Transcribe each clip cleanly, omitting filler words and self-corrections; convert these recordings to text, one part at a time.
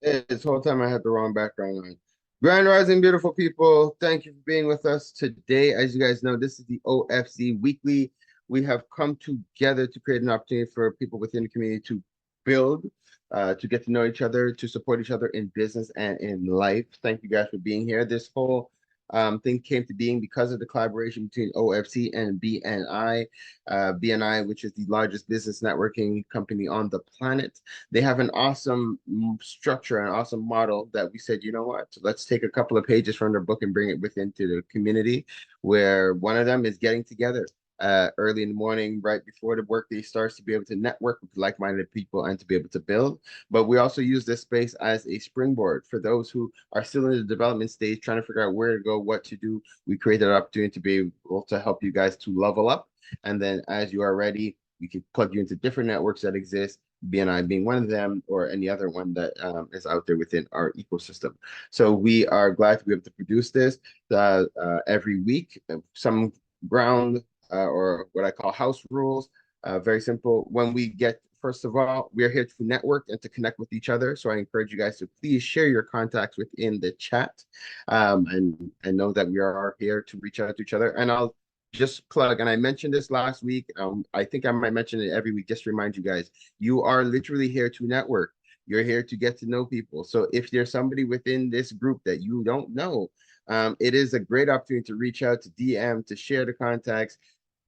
This whole time I had the wrong background on. Grand Rising, beautiful people. Thank you for being with us today. As you guys know, this is the OFC Weekly. We have come together to create an opportunity for people within the community to build, to get to know each other, to support each other in business and in life. Thank you guys for being here. This whole thing came to being because of the collaboration between OFC and BNI. BNI, which is the largest business networking company on the planet. They have an awesome structure, an awesome model that we said, you know what, let's take a couple of pages from their book and bring it within to the community, where one of them is getting together early in the morning, right before the workday starts, to be able to network with like-minded people and to be able to build. But we also use this space as a springboard for those who are still in the development stage, trying to figure out where to go, what to do. We created an opportunity to be able to help you guys to level up. And then as you are ready, we can plug you into different networks that exist, BNI being one of them, or any other one that is out there within our ecosystem. So we are glad to be able to produce this every week. Some ground or what I call house rules. Very simple. When we get, first of all, we are here to network and to connect with each other. So I encourage you guys to please share your contacts within the chat, and know that we are here to reach out to each other. And I'll just plug, and I mentioned this last week. I think I might mention it every week, just to remind you guys, you are literally here to network. You're here to get to know people. So if there's somebody within this group that you don't know, it is a great opportunity to reach out, to DM, to share the contacts.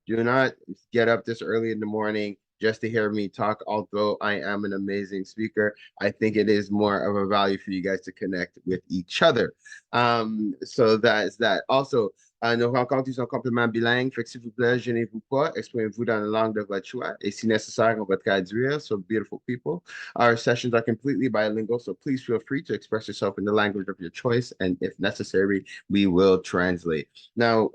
Do not get up this early in the morning just to hear me talk. Although I am an amazing speaker, I think it is more of a value for you guys to connect with each other. So that is that. Also, nos rencontres sont complètement bilingues. Fait que s'il vous plaît, gênez-vous pas. Exprimez-vous dans la langue de votre choix. Et si nécessaire, on va traduire. So beautiful people. Our sessions are completely bilingual, so please feel free to express yourself in the language of your choice. And if necessary, we will translate. Now,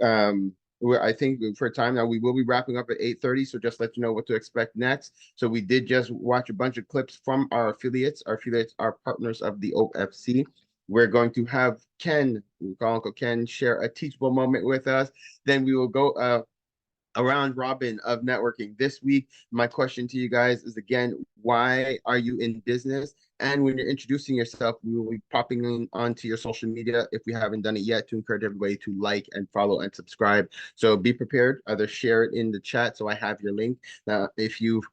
I think for time now, we will be wrapping up at 8:30, so just let you know what to expect next. So we did just watch a bunch of clips from our affiliates. Our affiliates are partners of the OFC. We're going to have Ken, we call Uncle Ken, share a teachable moment with us. Then we will go around robin of networking. This week, my question to you guys is, again, why are you in business? And when you're introducing yourself, we will be popping in onto your social media, if we haven't done it yet, to encourage everybody to like and follow and subscribe. So be prepared, either share it in the chat so I have your link. Now, if you've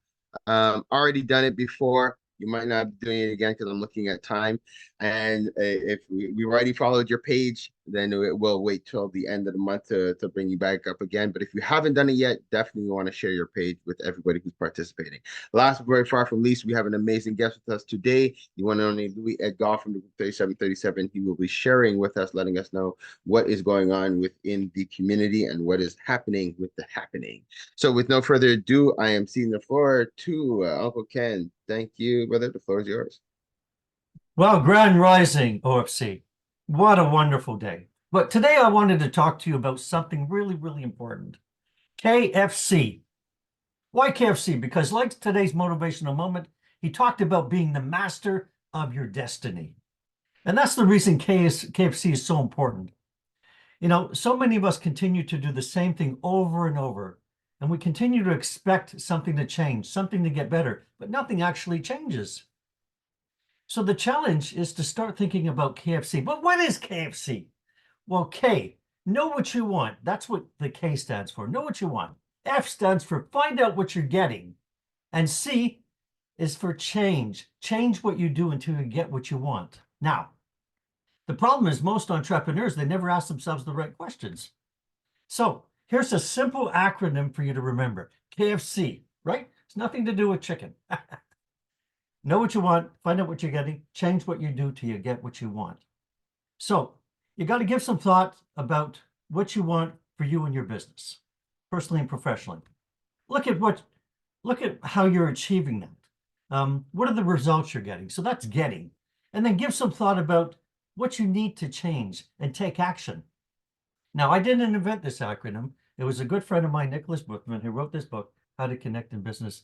already done it before, you might not be doing it again because I'm looking at time. And if we already followed your page, then we'll wait till the end of the month to bring you back up again. But if you haven't done it yet, definitely want to share your page with everybody who's participating. Last but very far from least, we have an amazing guest with us today. The one and only Louis Edgar from the 3737. He will be sharing with us, letting us know what is going on within the community and what is happening with the happening. So with no further ado, I am ceding the floor to Uncle Ken. Thank you, brother. The floor is yours. Well, Grand Rising, OFC. What a wonderful day. But today I wanted to talk to you about something really, really important. KFC. Why KFC? Because like today's motivational moment, he talked about being the master of your destiny. And that's the reason KFC is so important. You know, so many of us continue to do the same thing over and over, and we continue to expect something to change, something to get better, but nothing actually changes. So the challenge is to start thinking about KFC. But what is KFC? Well, K, know what you want. That's what the K stands for. Know what you want. F stands for find out what you're getting. And C is for change. Change what you do until you get what you want. Now, the problem is most entrepreneurs, they never ask themselves the right questions. So here's a simple acronym for you to remember. KFC, right? It's nothing to do with chicken. Know what you want, find out what you're getting, change what you do till you get what you want. So you got to give some thought about what you want for you and your business, personally and professionally. Look at how you're achieving that. What are the results you're getting? So that's getting. And then give some thought about what you need to change and take action. Now, I didn't invent this acronym. It was a good friend of mine, Nicholas Bookman, who wrote this book, How to Connect in Business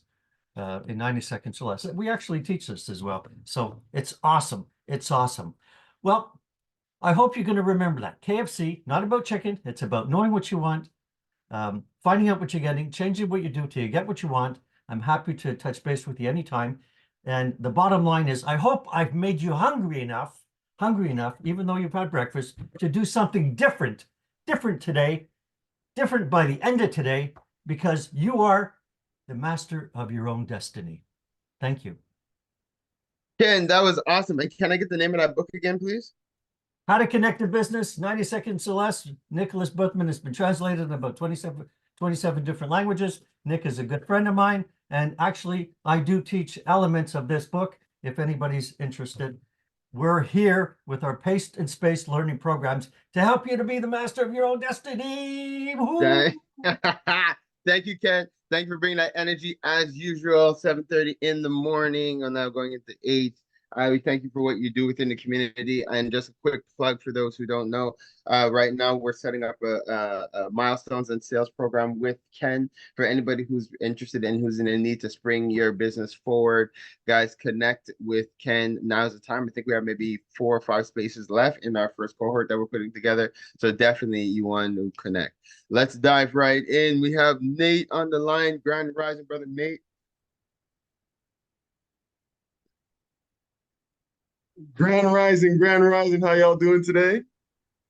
in 90 Seconds or Less. We actually teach this as well. So it's awesome. It's awesome. Well, I hope you're going to remember that. KFC, not about chicken. It's about knowing what you want, finding out what you're getting, changing what you do till you get what you want. I'm happy to touch base with you anytime. And the bottom line is, I hope I've made you hungry enough, even though you've had breakfast, to do something different today, different by the end of today, because you are the master of your own destiny. Thank you. Ken, that was awesome. And can I get the name of that book again, please? How to Connect a Business, 90 Seconds or Less. Nicholas Bookman has been translated in about 27 different languages. Nick is a good friend of mine. And actually, I do teach elements of this book if anybody's interested. We're here with our paced and spaced learning programs to help you to be the master of your own destiny. Thank Thank you, Ken. Thank you for bringing that energy as usual. 7:30 in the morning, and now going into 8. We thank you for what you do within the community. And just a quick plug for those who don't know, right now we're setting up a milestones and sales program with Ken for anybody who's interested and who's in a need to spring your business forward. Guys, connect with Ken. Now's the time. I think we have maybe 4 or 5 spaces left in our first cohort that we're putting together. So definitely you want to connect. Let's dive right in. We have Nate on the line. Grand Rising, brother Nate. Grand Rising, Grand Rising. How y'all doing today?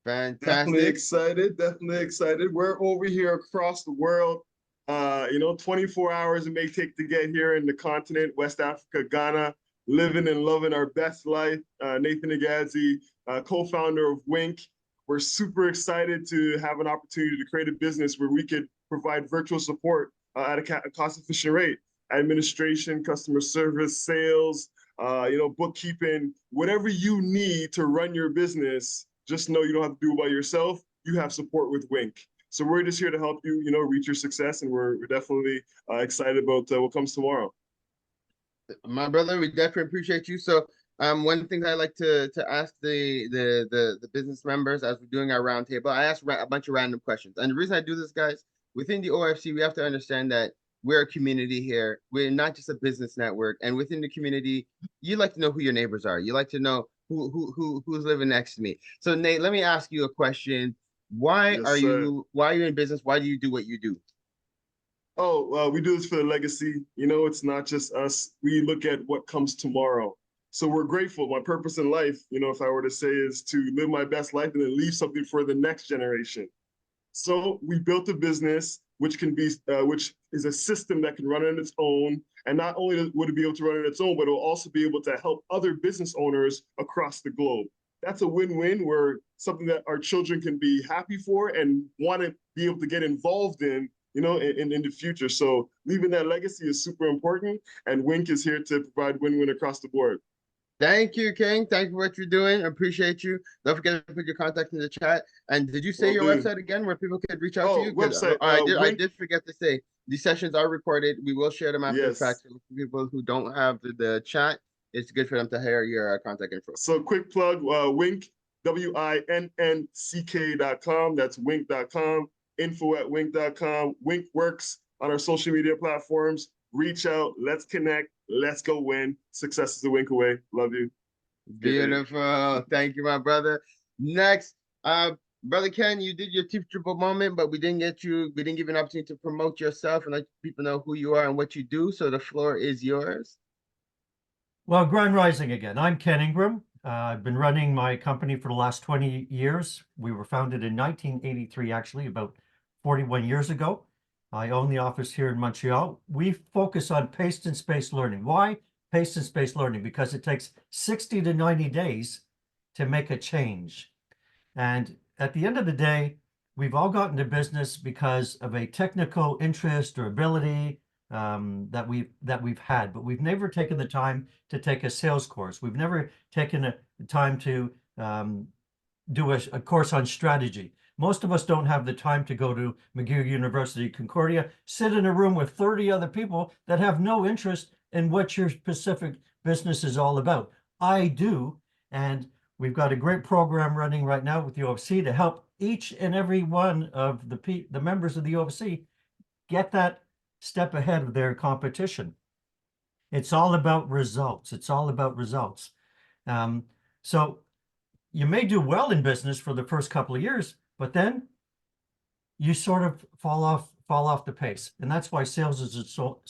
Fantastic. Definitely excited. We're over here across the world. 24 hours it may take to get here in the continent, West Africa, Ghana, living and loving our best life. Nathan Agazi, co-founder of Wink. We're super excited to have an opportunity to create a business where we could provide virtual support at a cost-efficient rate. Administration, customer service, sales, bookkeeping, whatever you need to run your business, just know you don't have to do it by yourself. You have support with Wink. So we're just here to help you, reach your success, and we're definitely excited about what comes tomorrow. My brother, we definitely appreciate you. So, one thing I like to ask the business members as we're doing our roundtable, I ask a bunch of random questions. And the reason I do this, guys, within the OFC, we have to understand that we're a community here. We're not just a business network. And within the community, you like to know who your neighbors are. You like to know who's living next to me. So Nate, let me ask you a question. Why Yes, are sir. you in business? Why do you do what you do? Oh, we do this for the legacy. It's not just us. We look at what comes tomorrow. So we're grateful. My purpose in life, if I were to say, is to live my best life and then leave something for the next generation. So we built a business which is a system that can run on its own. And not only would it be able to run on its own, but it will also be able to help other business owners across the globe. That's a win-win, where something that our children can be happy for and want to be able to get involved in, in the future. So leaving that legacy is super important. And Wink is here to provide win-win across the board. Thank you, King. Thank you for what you're doing. Appreciate you. Don't forget to put your contact in the chat. And did you say your website again where people could reach out to you? Website. I did forget to say these sessions are recorded. We will share them after the fact. For people who don't have the chat, it's good for them to hear your contact info. So quick plug, Wink, WINNCK.com. That's wink.com. info@wink.com. Wink works on our social media platforms. Reach out. Let's connect. Let's go win. Success is a wink away. Love you. Beautiful. Thank you, my brother. Next, brother Ken, you did your teachable moment, but we didn't give you an opportunity to promote yourself and let people know who you are and what you do. So the floor is yours. Well, Grand Rising again. I'm Ken Ingram. I've been running my company for the last 20 years. We were founded in 1983, actually, about 41 years ago. I own the office here in Montreal. We focus on paced and spaced learning. Why paced and spaced learning? Because it takes 60 to 90 days to make a change. And at the end of the day, we've all gotten to business because of a technical interest or ability that we've had, but we've never taken the time to take a sales course. We've never taken the time to do a course on strategy. Most of us don't have the time to go to McGill University, Concordia, sit in a room with 30 other people that have no interest in what your specific business is all about. I do, and we've got a great program running right now with the OFC to help each and every one of the members of the OFC get that step ahead of their competition. It's all about results. It's all about results. So you may do well in business for the first couple of years, but then you sort of fall off the pace. And that's why sales is so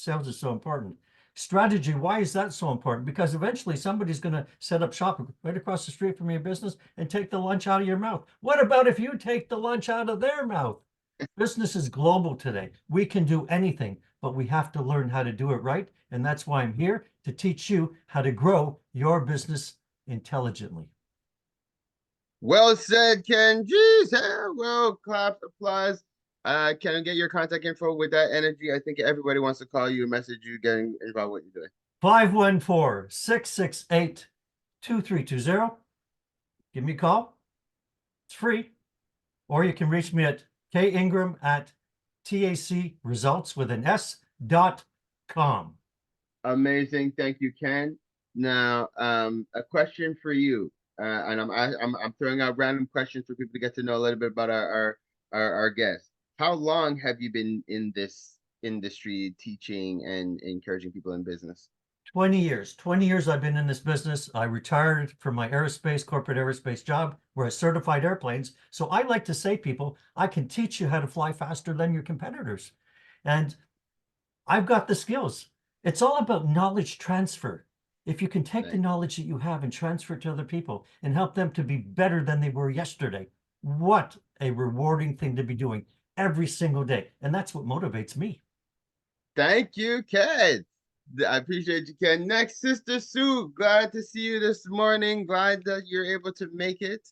important. Strategy, why is that so important? Because eventually somebody's going to set up shop right across the street from your business and take the lunch out of your mouth. What about if you take the lunch out of their mouth? Business is global today. We can do anything, but we have to learn how to do it right. And that's why I'm here to teach you how to grow your business intelligently. Well said, Ken. Jeez, well, clap, applause. Can I get your contact info with that energy? I think everybody wants to call you, message you, getting involved with what you're doing. 514-668-2320. Give me a call. It's free. Or you can reach me at kingram@tacresults.com. Amazing. Thank you, Ken. Now, a question for you. And I'm throwing out random questions for people to get to know a little bit about our guests. How long have you been in this industry teaching and encouraging people in business? 20 years. 20 years I've been in this business. I retired from my corporate aerospace job where I certified airplanes. So I like to say, people, I can teach you how to fly faster than your competitors. And I've got the skills. It's all about knowledge transfer. If you can take the knowledge that you have and transfer it to other people and help them to be better than they were yesterday, what a rewarding thing to be doing every single day. And that's what motivates me. Thank you, Ken. I appreciate you, Ken. Next, Sister Sue. Glad to see you this morning. Glad that you're able to make it.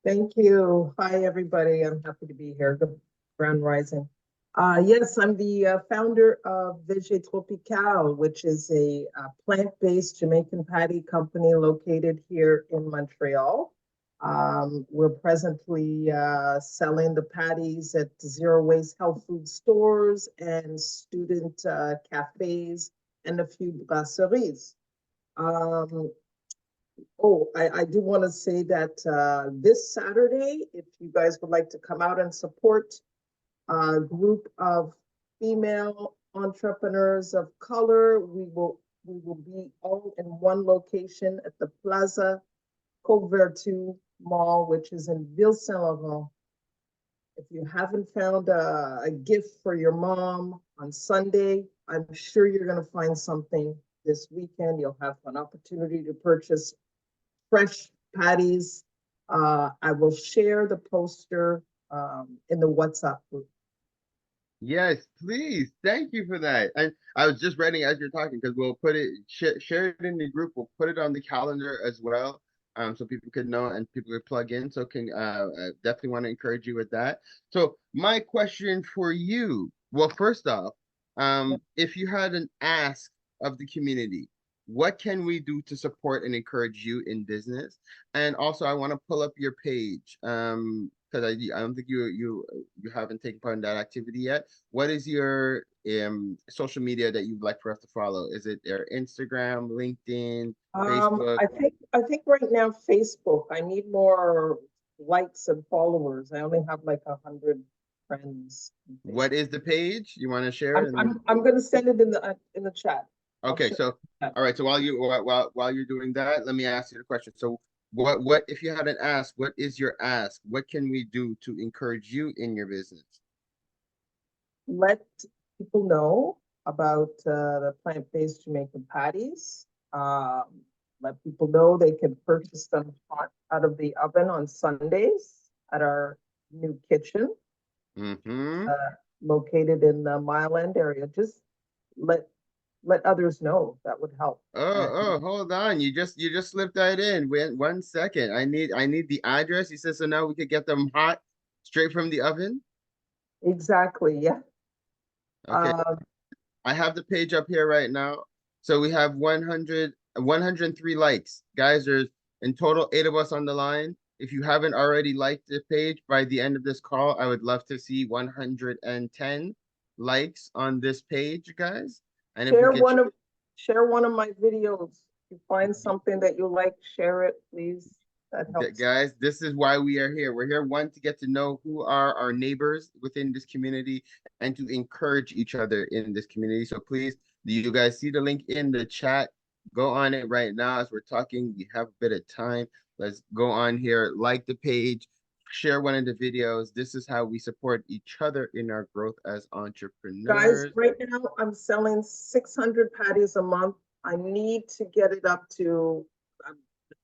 Thank you. Hi, everybody. I'm happy to be here. Good Grand Rising. Yes, I'm the founder of Vege Tropical, which is a plant-based Jamaican patty company located here in Montreal. We're presently selling the patties at zero waste health food stores and student cafes and a few brasseries. I do want to say that this Saturday, if you guys would like to come out and support a group of female entrepreneurs of color, we will be all in one location at the Plaza Couverture Mall, which is in Ville Saint Laurent. If you haven't found a gift for your mom on Sunday, I'm sure you're going to find something this weekend. You'll have an opportunity to purchase fresh patties. I will share the poster in the WhatsApp group. Yes, please. Thank you for that. And I was just writing as you're talking because we'll put it, share it in the group. We'll put it on the calendar as well, so people could know and people could plug in. So can definitely want to encourage you with that. So my question for you, well, first off, if you had an ask of the community, what can we do to support and encourage you in business? And also, I want to pull up your page. Because I don't think you haven't taken part in that activity yet. What is your social media that you'd like for us to follow? Is it their Instagram, LinkedIn, Facebook? I think right now Facebook. I need more likes and followers. I only have like 100 friends. What is the page? You want to share it? I'm gonna send it in the chat. Okay, so all right. So while you're doing that, let me ask you the question. So what if you had an ask, what is your ask? What can we do to encourage you in your business? Let people know about the plant-based Jamaican patties. Let people know they can purchase them hot out of the oven on Sundays at our new kitchen, located in the Mile End area. Just let others know. That would help. Hold on. You just slipped that in. Wait 1 second. I need the address. You said so now we could get them hot straight from the oven? Exactly, yeah. Okay. I have the page up here right now. So we have 103 likes. Guys, there's in total 8 of us on the line. If you haven't already liked the page by the end of this call, I would love to see 110 likes on this page, guys. And share one of my videos. If you find something that you like, share it, please. That helps. Guys, this is why we are here. We're here, one, to get to know who are our neighbors within this community and to encourage each other in this community. So please, do you guys see the link in the chat? Go on it right now as we're talking. We have a bit of time. Let's go on here, like the page, share one of the videos. This is how we support each other in our growth as Guys, entrepreneurs. right now I'm selling 600 patties a month. I need to get it up to,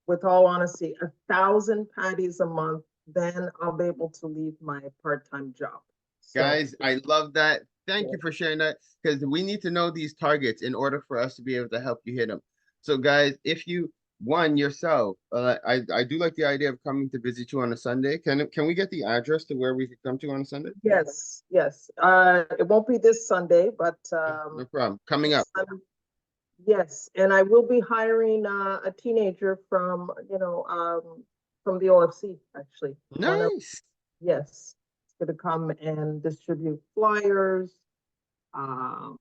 with all honesty, 1,000 patties a month. Then I'll be able to leave my part-time job. So, Guys, I love that. Thank Yeah. you for sharing that, because we need to know these targets in order for us to be able to help you hit them. So guys, if you yourself, I do like the idea of coming to visit you on a Sunday. Can we get the address to where we could come to on a Sunday? yes, yes. It won't be this Sunday, but No problem. Coming up. yes, and I will be hiring a teenager from, from the OFC, actually. Nice. Yes, it's gonna come and distribute flyers, um,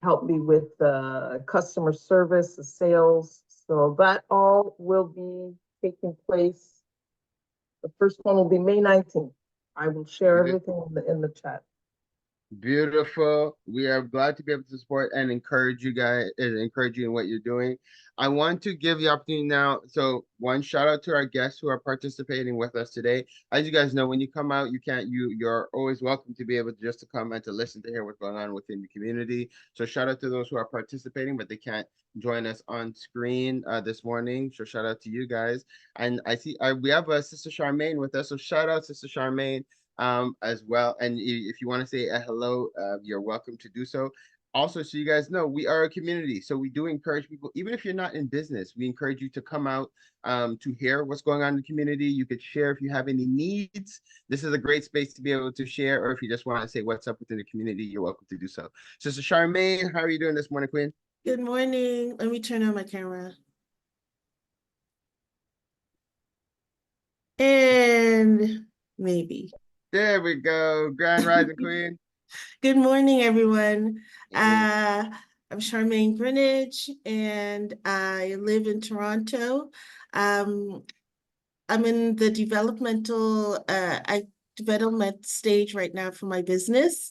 help me with the customer service, the sales. So that all will be taking place. The first one will be May 19th. I will share Okay. everything in the chat. Beautiful. We are glad to be able to support and encourage you guys and encourage you in what you're doing. I want to give the opportunity now. So one shout out to our guests who are participating with us today. As you guys know, when you come out, you're always welcome to be able to just to come and to listen to hear what's going on within the community. So shout out to those who are participating, but they can't join us on screen this morning. So shout out to you guys. And I see we have Sister Charmaine with us. So shout out Sister Charmaine as well. And if you want to say a hello, you're welcome to do so. Also, so you guys know, we are a community. So we do encourage people, even if you're not in business, we encourage you to come out to hear what's going on in the community. You could share if you have any needs. This is a great space to be able to share, or if you just want to say what's up within the community, you're welcome to do so. Sister Charmaine, how are you doing this morning, Queen? Good morning. Let me turn on my camera. And maybe. There we go. Grand Rising Queen. Good morning, everyone. Mhm. I'm Charmaine Greenidge, and I live in Toronto. I'm in the development stage right now for my business,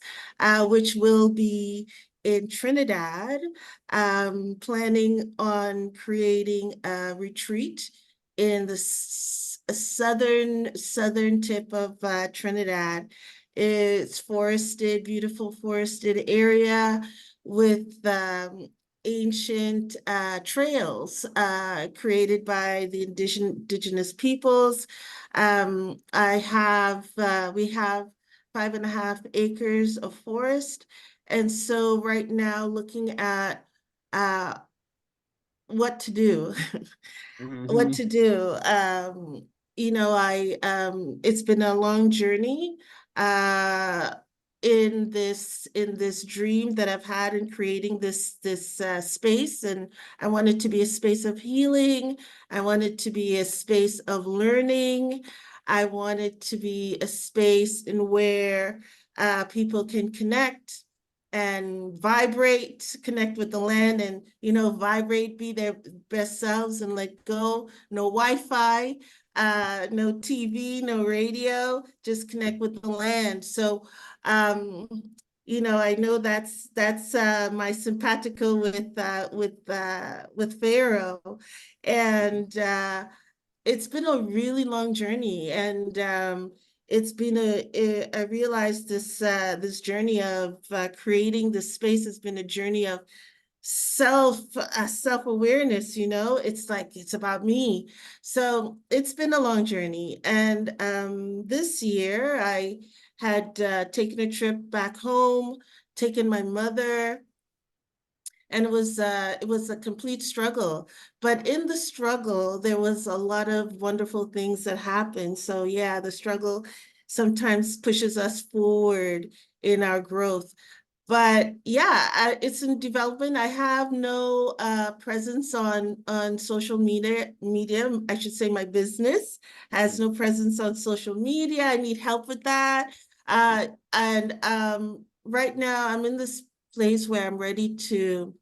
which will be in Trinidad. Planning on creating a retreat in the southern tip of Trinidad. It's forested, beautiful forested area with ancient trails created by the indigenous peoples. We have 5.5 acres of forest. And so right now looking at what to do. What to do. It's been a long journey in this dream that I've had in creating this space, and I want it to be a space of healing. I want it to be a space of learning. I want it to be a space in where people can connect and vibrate, connect with the land, and vibrate, be their best selves, and let go. No Wi-Fi, no TV, no radio, just connect with the land. So I know that's my simpatico with Pharaoh. And it's been a really long journey, and it's been I realized this journey of creating this space has been a journey of self-awareness. It's like it's about me. So it's been a long journey, and this year I had taken a trip back home, taken my mother, and it was a complete struggle. But in the struggle, there was a lot of wonderful things that happened. So yeah, the struggle sometimes pushes us forward in our growth. But yeah, it's in development. I have no presence on social media. I should say my business has no presence on social media. I need help with that. And right now I'm in this place where I'm ready to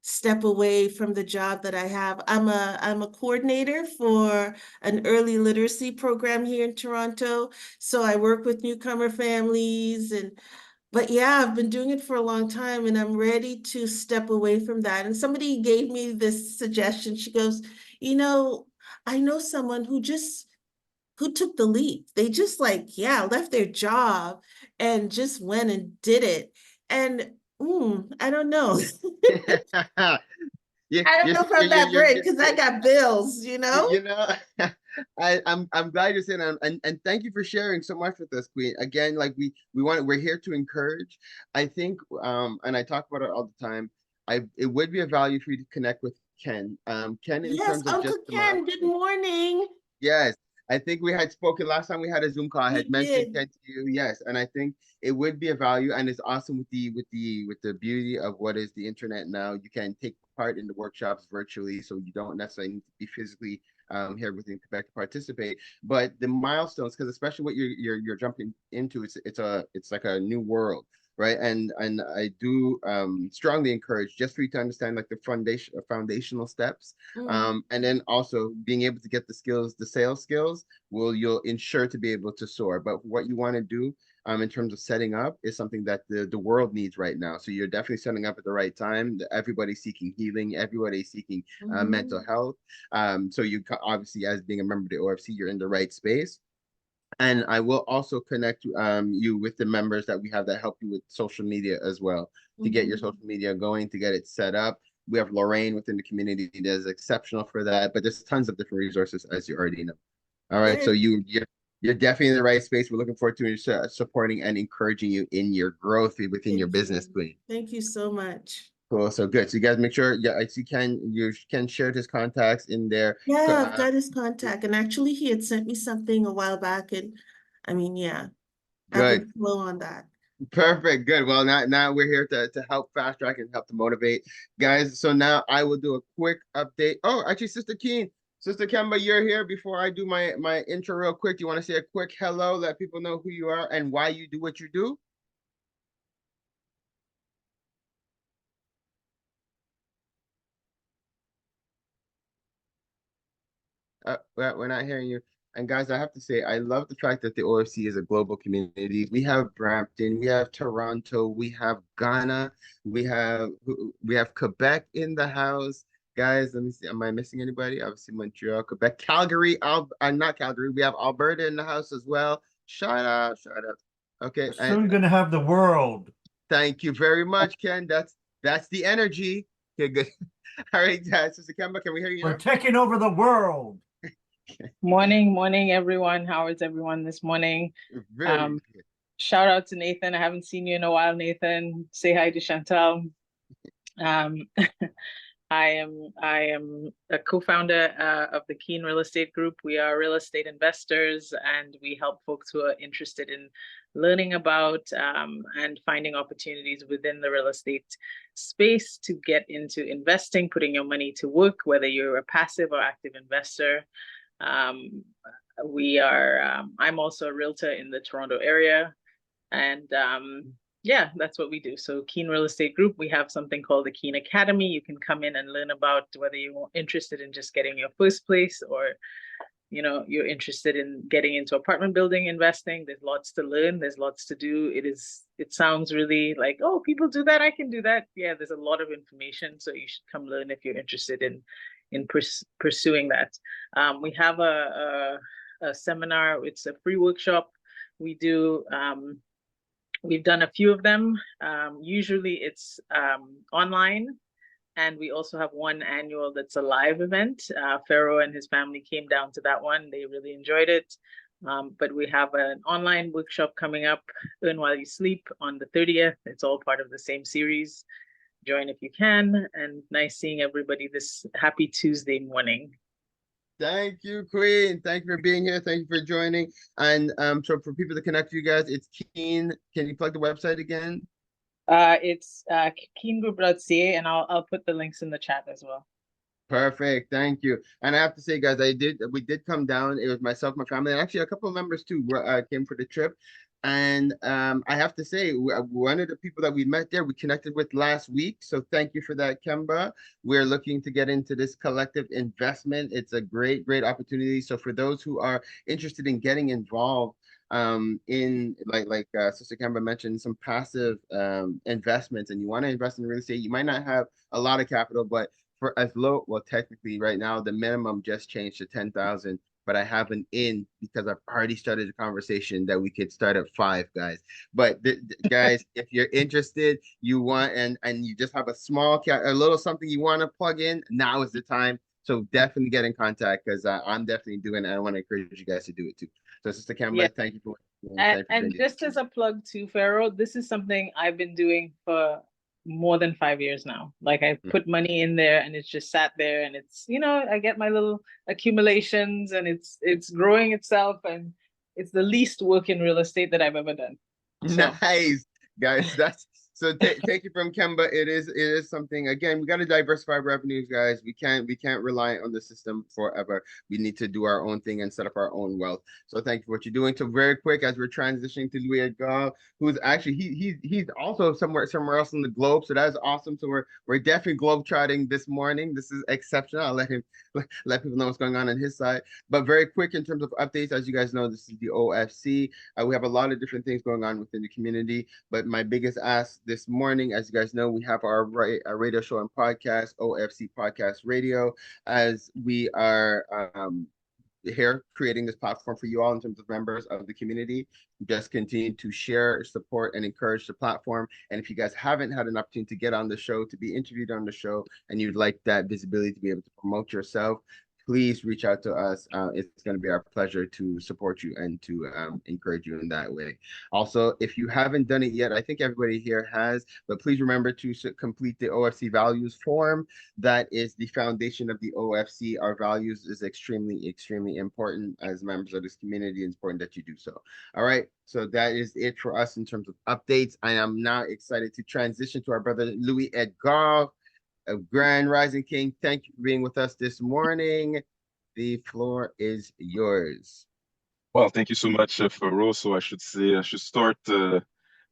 step away from the job that I have. I'm a coordinator for an early literacy program here in Toronto. So I work with newcomer families, but yeah, I've been doing it for a long time, and I'm ready to step away from that. And somebody gave me this suggestion. She goes, I know someone who just who took the leap. They just like, yeah, left their job and just went and did it. And I don't know. Yeah, I don't know if I'm that brave because I got bills, you know? you know, I'm glad you're saying that, and thank you for sharing so much with us, Queen. Again, like we're here to encourage. I think, and I talk about it all the time. It would be a value for you to connect with Ken. Ken, in Yes, terms of Uncle just the Ken, good morning. yes, I think we had spoken last time we had a Zoom call. I We had mentioned did. Ken to you, yes, and I think it would be a value, and it's awesome with the beauty of what is the internet now. You can take part in the workshops virtually, so you don't necessarily need to be physically here within Quebec to participate. But the milestones, because especially what you're jumping into, it's like a new world, right? And I do strongly encourage just for you to understand like the foundational steps, and then also being able to get the skills, the sales skills, you'll ensure to be able to soar. But what you want to do in terms of setting up is something that the world needs right now. So you're definitely setting up at the right time. Everybody's seeking healing, everybody's seeking mental health. So obviously, as being a member of the OFC, you're in the right space. And I will also connect you with the members that we have that help you with social media as well, to get your social media going, to get it set up. We have Lorraine within the community that is exceptional for that, but there's tons of different resources, as you already know. All right, so you're definitely in the right space. We're looking forward to supporting and encouraging you in your growth within your business, Queen. Thank you so much. Cool, so good. So you guys make sure, yeah, I see you can share his contacts in there. Yeah, I've got his contact, and actually he had sent me something a while back, and I mean, yeah, I've Good. been slow on that. Perfect. Good. Well, now we're here to help fast track and help to motivate guys. So now I will do a quick update. Oh, actually, Sister Keen, Sister Kemba, you're here. Before I do my intro real quick, do you want to say a quick hello, let people know who you are and why you do what you do? We're not hearing you. And guys, I have to say, I love the fact that the OFC is a global community. We have Brampton, we have Toronto, we have Ghana, we have Quebec in the house. Guys, let me see. Am I missing anybody? Obviously, Montreal, Quebec, Calgary. Not Calgary. We have Alberta in the house as well. Shout out, shout out. Okay, We're soon gonna have the world. thank you very much, Ken. That's the energy. Okay, good. All right, guys. Sister Kemba, can we hear you We're now? taking over the world. Morning, everyone. How is everyone this morning? Very good. Shout out to Nathan. I haven't seen you in a while, Nathan. Say hi to Chantal. I am a co-founder of the Keen Real Estate Group. We are real estate investors, and we help folks who are interested in learning about and finding opportunities within the real estate space to get into investing, putting your money to work, whether you're a passive or active investor. I'm also a realtor in the Toronto area, and yeah, that's what we do. So Keen Real Estate Group, we have something called the Keen Academy. You can come in and learn about whether you're interested in just getting your first place, or you're interested in getting into apartment building investing. There's lots to learn, there's lots to do. It sounds really like, oh, people do that, I can do that. Yeah, there's a lot of information, so you should come learn if you're interested in pursuing that. We have a seminar. It's a free workshop. We've done a few of them. Usually it's online, and we also have one annual that's a live event. Pharaoh and his family came down to that one. They really enjoyed it. But we have an online workshop coming up, Earn While You Sleep, on the 30th. It's all part of the same series. Join if you can, and nice seeing everybody this happy Tuesday morning. Thank you, Queen. Thank you for being here. Thank you for joining. And so for people to connect to you guys, it's Keen. Can you plug the website again? It's keengroup.ca, and I'll put the links in the chat as well. Perfect. Thank you. And I have to say, guys, we did come down. It was myself, my family, and actually a couple of members too came for the trip. And I have to say, one of the people that we met there, we connected with last week. So thank you for that, Kemba. We're looking to get into this collective investment. It's a great, great opportunity. So for those who are interested in getting involved in like Sister Kemba mentioned, some passive investments, and you want to invest in real estate, you might not have a lot of capital, but for as low, well, technically right now, the minimum just changed to 10,000. but I have an in because I've already started a conversation that we could start at 5, guys. But guys, if you're interested, you want and you just have a small a little something you want to plug in, now is the time. So definitely get in contact because I'm definitely doing it. I want to encourage you guys to do it too. So Sister Yeah. Kemba, thank you for And just as a plug too, Pharaoh, this is something I've been doing for more than 5 years now. Like I put money in there and it's just sat there and it's, I get my little accumulations and it's growing itself and it's the least work in real estate that I've ever done. So. Nice, guys. That's so take it from Kemba. It is something. Again, we got to diversify revenues, guys. We can't rely on the system forever. We need to do our own thing and set up our own wealth. So thank you for what you're doing. So very quick, as we're transitioning to Louis Edgar, who's actually he's also somewhere else in the globe. So that's awesome. So we're definitely globe trotting this morning. This is exceptional. I'll let people know what's going on his side. But very quick in terms of updates, as you guys know, this is the OFC. We have a lot of different things going on within the community. But my biggest ask this morning, as you guys know, we have our radio show and podcast, OFC Podcast Radio, as we are here creating this platform for you all in terms of members of the community. Just continue to share, support, and encourage the platform. And if you guys haven't had an opportunity to get on the show, to be interviewed on the show, and you'd like that visibility to be able to promote yourself, please reach out to us. It's going to be our pleasure to support you and to encourage you in that way. Also, if you haven't done it yet, I think everybody here has, but please remember to complete the OFC values form. That is the foundation of the OFC. Our values is extremely, extremely important as members of this community. It's important that you do so. All right. So that is it for us in terms of updates. I am now excited to transition to our brother, Louis Edgar of Grand Rising King. Thank you for being with us this morning. The floor is yours. Well, thank you so much, Pharaoh. So I should start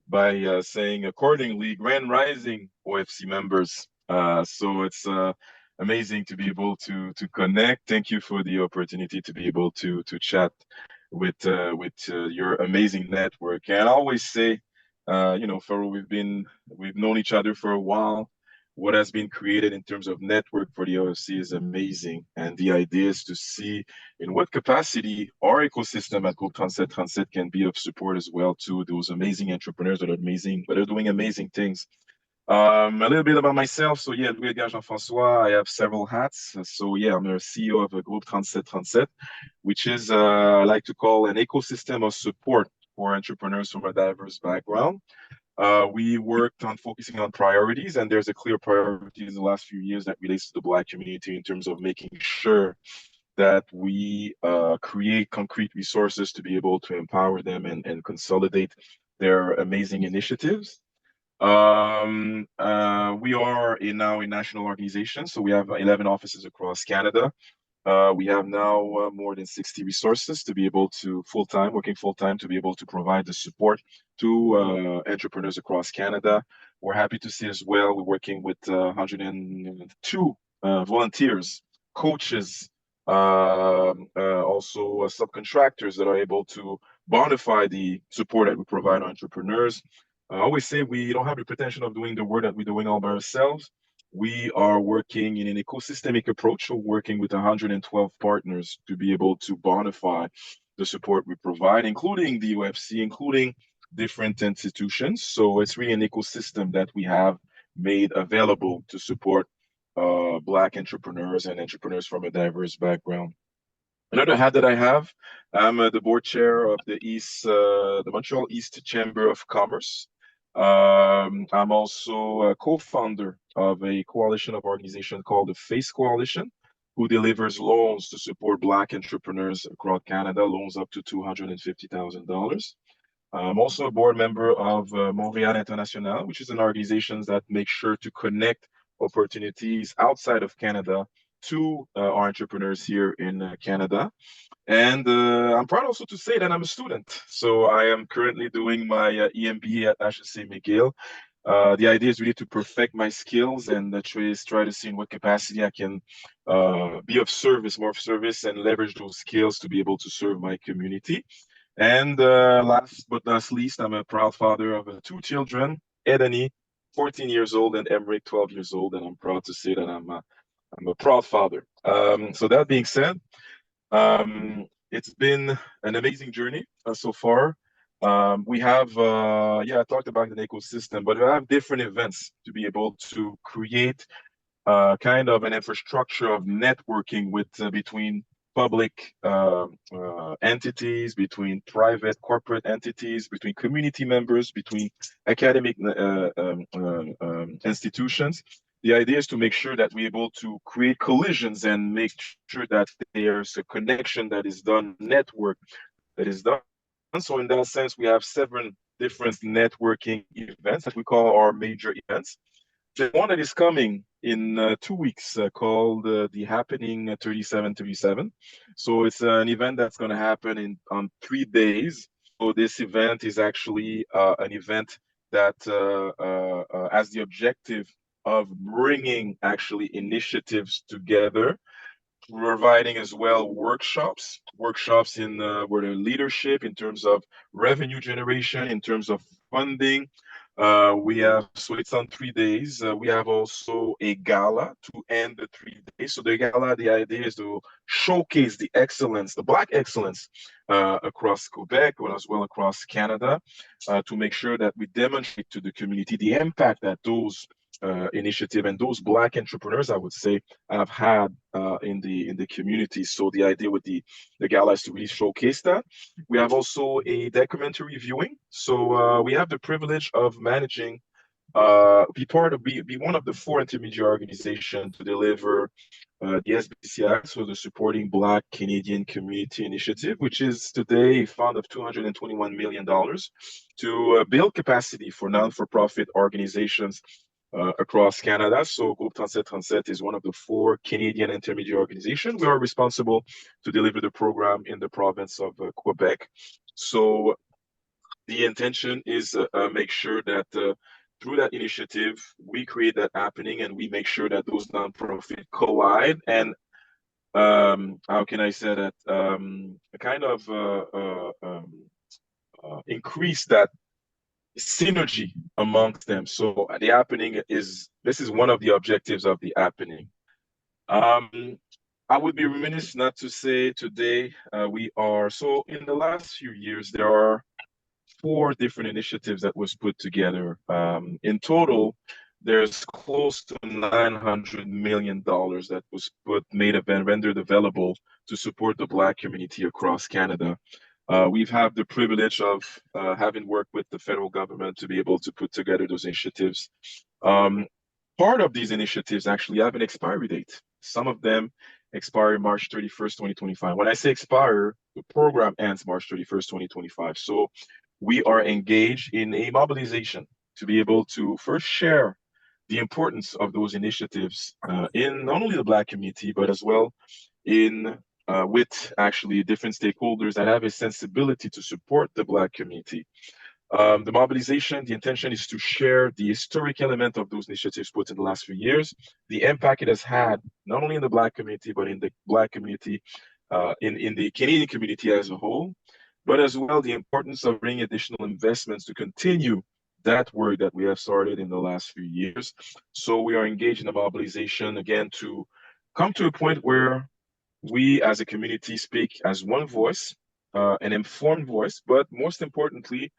by saying accordingly, Grand Rising OFC members. So it's amazing to be able to connect. Thank you for the opportunity to be able to chat with your amazing network. And I always say, Pharaoh, we've known each other for a while. What has been created in terms of network for the OFC is amazing. And the idea is to see in what capacity our ecosystem at Group 37 can be of support as well to those amazing entrepreneurs that are doing amazing things. A little bit about myself. So yeah, Louis Edgar Jean-François, I have several hats. So yeah, I'm a CEO of Group 37, which is, I like to call an ecosystem of support for entrepreneurs from a diverse background. We worked on focusing on priorities, and there's a clear priority in the last few years that relates to the Black community in terms of making sure that we create concrete resources to be able to empower them and consolidate their amazing initiatives. We are now a national organization, so we have 11 offices across Canada. We have now more than 60 resources to be able to working full-time to be able to provide the support to entrepreneurs across Canada. We're happy to see as well, we're working with 102 volunteers, coaches, also subcontractors that are able to bonify the support that we provide entrepreneurs. I always say we don't have the pretension of doing the work that we're doing all by ourselves. We are working in an ecosystemic approach, so working with 112 partners to be able to bonify the support we provide, including the UFC, including different institutions. So it's really an ecosystem that we have made available to support Black entrepreneurs and entrepreneurs from a diverse background. Another hat that I have, I'm the board chair of the Montreal East Chamber of Commerce. I'm also a co-founder of a coalition of organizations called the FACE Coalition, who delivers loans to support Black entrepreneurs across Canada, loans up to $250,000. I'm also a board member of Montréal International, which is an organization that makes sure to connect opportunities outside of Canada to our entrepreneurs here in Canada. And I'm proud also to say that I'm a student. So I am currently doing my EMBA at HSC McGill. The idea is really to perfect my skills and try to see in what capacity I can be of service, more of service, and leverage those skills to be able to serve my community. And last but not least, I'm a proud father of 2 children, Edany, 14 years old, and Emmerich, 12 years old. And I'm proud to say that I'm a proud father. So that being said, It's been an amazing journey so far. We have, I talked about an ecosystem, but we have different events to be able to create kind of an infrastructure of networking with between public entities, between private corporate entities, between community members, between academic institutions. The idea is to make sure that we're able to create collisions and make sure that there's a connection that is done, network that is done. So in that sense, we have 7 different networking events that we call our major events. The one that is coming in 2 weeks called the Happening 3737. So it's an event that's going to happen on 3 days. So this event is actually an event that has the objective of bringing actually initiatives together, providing as well workshops in where the leadership in terms of revenue generation, in terms of funding. We have, so it's on 3 days. We have also a gala to end the 3 days. So the gala, the idea is to showcase the excellence, the Black excellence across Quebec, but as well across Canada, to make sure that we demonstrate to the community the impact that those initiative and those Black entrepreneurs, I would say, have had in the community. So the idea with the gala is to really showcase that. We have also a documentary viewing. So we have the privilege of managing, be one of the 4 intermediate organizations to deliver the SBCCI, so the Supporting Black Canadian Community Initiative, which is today a fund of $221 million to build capacity for non-for-profit organizations across Canada. So Groupe 3737 is one of the 4 Canadian intermediate organizations. We are responsible to deliver the program in the province of Quebec. So the intention is make sure that through that initiative, we create that happening and we make sure that those nonprofit collide and how can I say that, kind of increase that synergy amongst them. So the happening this is one of the objectives of the happening. I would be remiss not to say today so in the last few years, there are 4 different initiatives that was put together. In total, there's close to $900 million that was made and rendered available to support the Black community across Canada. We've had the privilege of having worked with the federal government to be able to put together those initiatives. Part of these initiatives actually have an expiry date. Some of them expire March 31st, 2025. When I say expire, the program ends March 31st, 2025. So we are engaged in a mobilization to be able to first share the importance of those initiatives in not only the Black community, but as well in with actually different stakeholders that have a sensibility to support the Black community. The mobilization, the intention is to share the historic element of those initiatives put in the last few years, the impact it has had, not only in the Black community, but in the Black community, in the Canadian community as a whole, but as well the importance of bringing additional investments to continue that work that we have started in the last few years. So we are engaged in a mobilization again to come to a point where we as a community speak as one voice, an informed voice, but most importantly,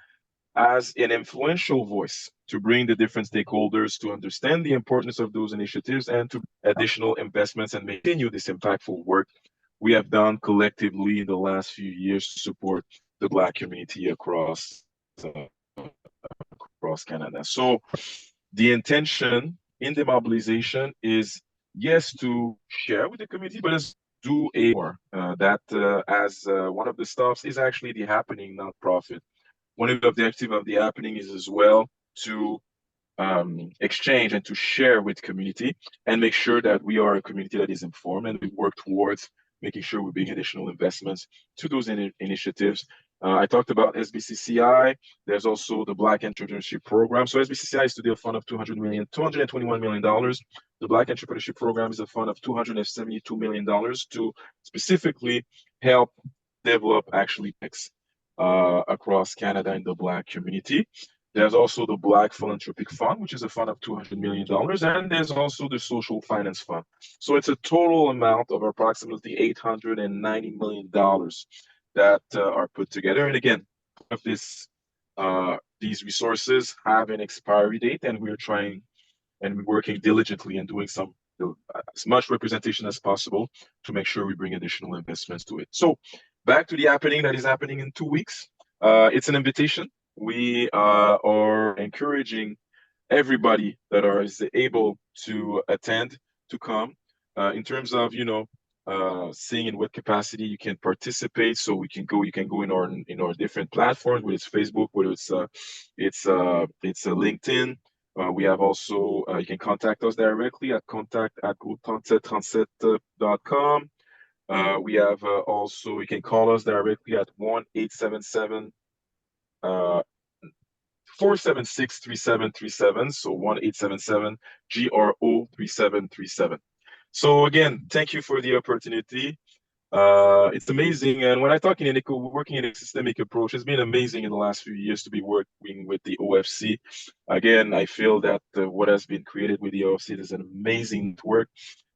as an influential voice to bring the different stakeholders to understand the importance of those initiatives and to additional investments and continue this impactful work we have done collectively in the last few years to support the Black community across Canada. So the intention in the mobilization is, yes, to share with the community, but as do a more that as one of the stops is actually the Happening nonprofit. One of the objectives of the happening is as well to exchange and to share with community and make sure that we are a community that is informed and we work towards making sure we bring additional investments to those initiatives. I talked about SBCCI. There's also the Black Entrepreneurship Program. So SBCCI is today a fund of $221 million. The Black Entrepreneurship Program is a fund of $272 million to specifically help develop actually across Canada in the Black community. There's also the Black Philanthropic Fund, which is a fund of $200 million. And there's also the Social Finance Fund. So it's a total amount of approximately $890 million that are put together. And again, of these resources have an expiry date, and we're trying and we're working diligently and doing as much representation as possible to make sure we bring additional investments to it. So back to the happening that is happening in 2 weeks. It's an invitation. We are encouraging everybody that is able to attend to come. In terms of seeing in what capacity you can participate, so you can go in our different platforms, whether it's Facebook, whether it's LinkedIn. We have also you can contact us directly at contact@groupe3737.com. We have also, you can call us directly at 1-877 476-3737. So 1-877-GRO-3737. So again, thank you for the opportunity. It's amazing. And when I talk in Eco, we're working in a systemic approach. It's been amazing in the last few years to be working with the OFC. Again, I feel that what has been created with the OFC is an amazing network.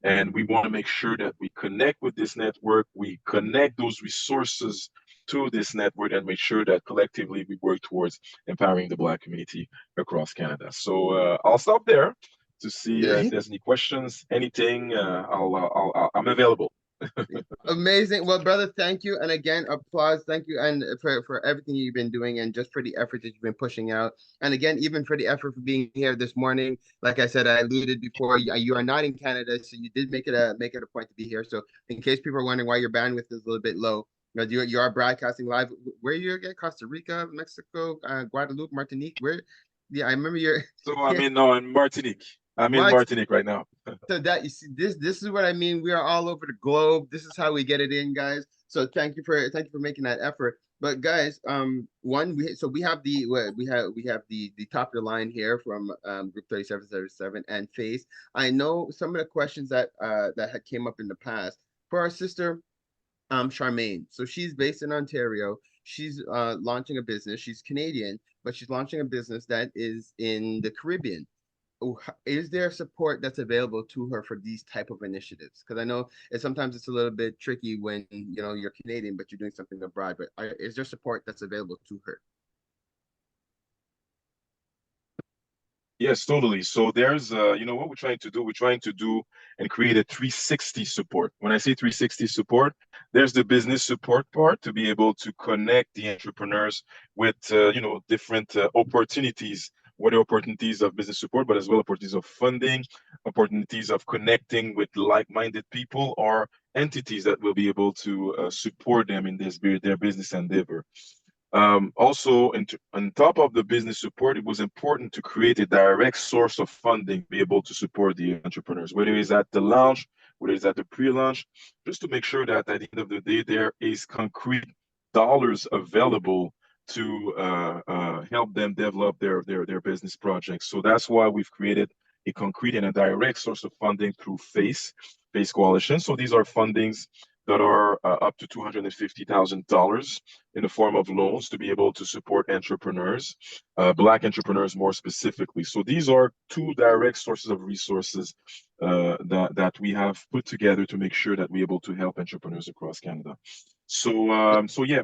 And we want to make sure that we connect with this network, we connect those resources to this network, and make sure that collectively we work towards empowering the Black community across Canada. So I'll stop there to see if there's any questions, anything. I'm available. Amazing. Well, brother, thank you. And again, applause. Thank you. And for everything you've been doing and just for the effort that you've been pushing out. And again, even for the effort for being here this morning. Like I said, I alluded before, you are not in Canada, so you did make it a point to be here. So in case people are wondering why your bandwidth is a little bit low, you are broadcasting live. Where are you again? Costa Rica, Mexico, Guadeloupe, Martinique. Where? Yeah, I remember you're. So I'm in Martinique. I'm in Martinique right now. So that you see, this is what I mean. We are all over the globe. This is how we get it in, guys. So thank you for making that effort. But guys, we have the top of the line here from Group 3737 and Face. I know some of the questions that had came up in the past for our sister Charmaine. So she's based in Ontario. She's launching a business. She's Canadian, but she's launching a business that is in the Caribbean. Is there support that's available to her for these type of initiatives? Because I know sometimes it's a little bit tricky when you're Canadian but you're doing something abroad. But is there support that's available to her? Yes, totally. So there's, what we're trying to do. We're trying to do and create a 360 support. When I say 360 support, there's the business support part to be able to connect the entrepreneurs with, different opportunities, whether opportunities of business support, but as well opportunities of funding, opportunities of connecting with like-minded people or entities that will be able to support them in their business endeavor. Also, on top of the business support, it was important to create a direct source of funding to be able to support the entrepreneurs, whether it's at the launch, whether it's at the pre-launch, just to make sure that at the end of the day, there is concrete dollars available to help them develop their business projects. So that's why we've created a concrete and a direct source of funding through Face Coalition. So these are fundings that are up to $250,000 in the form of loans to be able to support entrepreneurs, Black entrepreneurs more specifically. So these are two direct sources of resources that we have put together to make sure that we're able to help entrepreneurs across Canada. So yeah.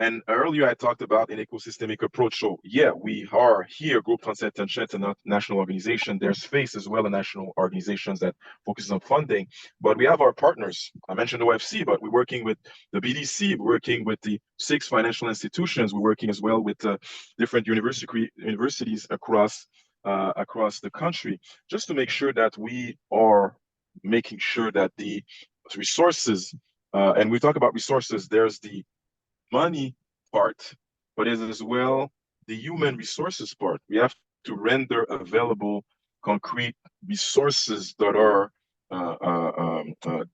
And earlier I talked about an ecosystemic approach. So yeah, we are here, Groupe 3737, a national organization. There's Face as well, a national organizations that focuses on funding. But we have our partners. I mentioned OFC, but we're working with the BDC, we're working with the 6 financial institutions. We're working as well with different universities across the country, just to make sure that we are making sure that the resources, and we talk about resources, there's the money part, but there's as well the human resources part. We have to render available concrete resources that are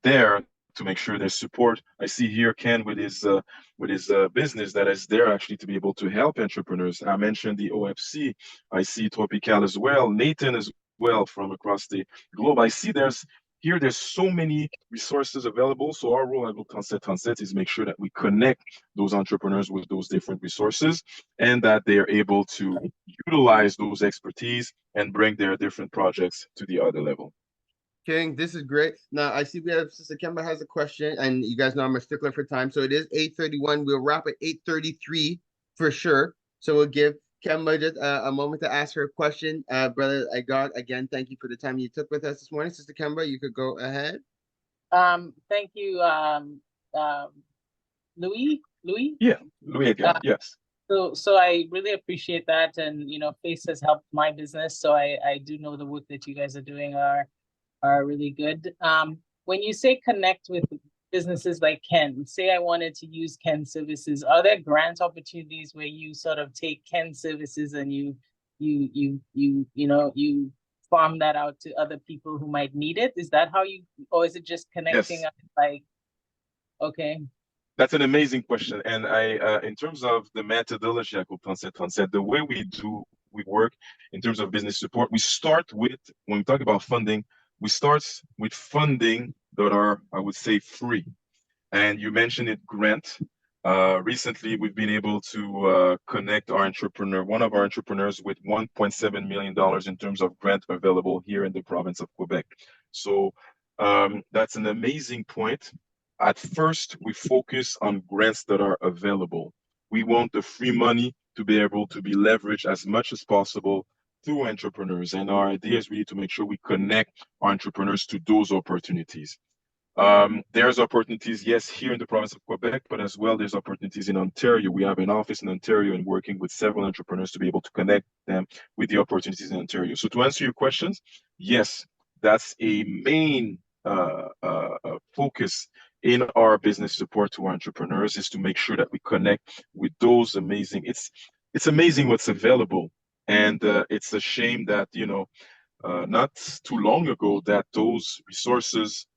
there to make sure there's support. I see here Ken with his business that is there actually to be able to help entrepreneurs. I mentioned the OFC. I see Tropical as well, Nathan as well from across the globe. I see there's here there's so many resources available. So our role at Lufthansa is make sure that we connect those entrepreneurs with those different resources and that they are able to utilize those expertise and bring their different projects to the other level. King, this is great. Now I see we have Sister Kemba has a question, and you guys know I'm a stickler for time, so it is 8:31. We'll wrap at 8:33 for sure. So we'll give Kemba just a moment to ask her a question. Brother Edgar, again, thank you for the time you took with us this morning. Sister Kemba, you could go ahead. Thank you, Louis. Yeah, Louis Edgar, yes. So I really appreciate that, and FACE has helped my business, so I do know the work that you guys are doing are really good. When you say connect with businesses like Ken, say I wanted to use Ken services, are there grant opportunities where you sort of take Ken services and you farm that out to other people who might need it? Is that how you, or is it just connecting? Yes. Like, okay. That's an amazing question. And in terms of the methodology at Lufthansa, the way we work in terms of business support, we start with, when we talk about funding, we start with funding that are, I would say, free. And you mentioned it, grant. Recently, we've been able to connect one of our entrepreneurs with $1.7 million in terms of grant available here in the province of Quebec. So that's an amazing point. At first, we focus on grants that are available. We want the free money to be able to be leveraged as much as possible through entrepreneurs. And our idea is really to make sure we connect our entrepreneurs to those opportunities. There's opportunities, yes, here in the province of Quebec, but as well, there's opportunities in Ontario. We have an office in Ontario and working with several entrepreneurs to be able to connect them with the opportunities in Ontario. So to answer your questions, yes, that's a main focus in our business support to our entrepreneurs, is to make sure that we connect with those amazing, it's amazing what's available. And it's a shame that, not too long ago that those resources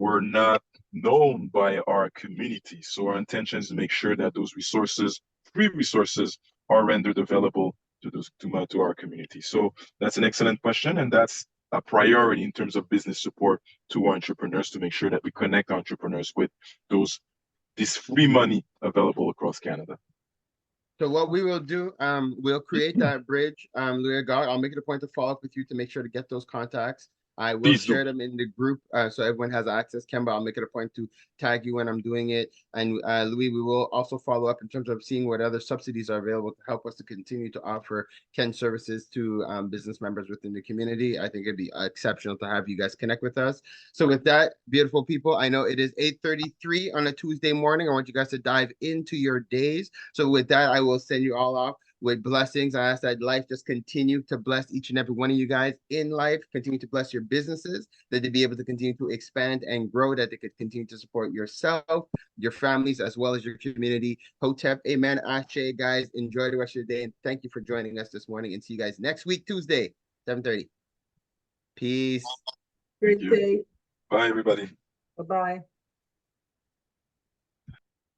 were not known by our community. So our intention is to make sure that those resources, free resources, are rendered available to our community. So that's an excellent question, and that's a priority in terms of business support to our entrepreneurs, to make sure that we connect entrepreneurs with this free money available across Canada. So what we will do, we'll create that bridge. Louis Edgar, I'll make it a point to follow up with you to make sure to get those contacts. I will share them in the group so everyone has access. Kemba, I'll make it a point to tag you when I'm doing it. And Louis, we will also follow up in terms of seeing what other subsidies are available to help us to continue to offer Ken services to business members within the community. I think it'd be exceptional to have you guys connect with us. So with that, beautiful people, I know it is 8:33 on a Tuesday morning. I want you guys to dive into your days. So with that, I will send you all off with blessings. I ask that life just continue to bless each and every one of you guys in life, continue to bless your businesses, that they be able to continue to expand and grow, that they could continue to support yourself, your families, as well as your community. Hotep, amen, ashe, guys. Enjoy the rest of your day, and thank you for joining us this morning, and see you guys next week, Tuesday, 7:30. Peace. Great day. Bye, everybody. Bye-bye.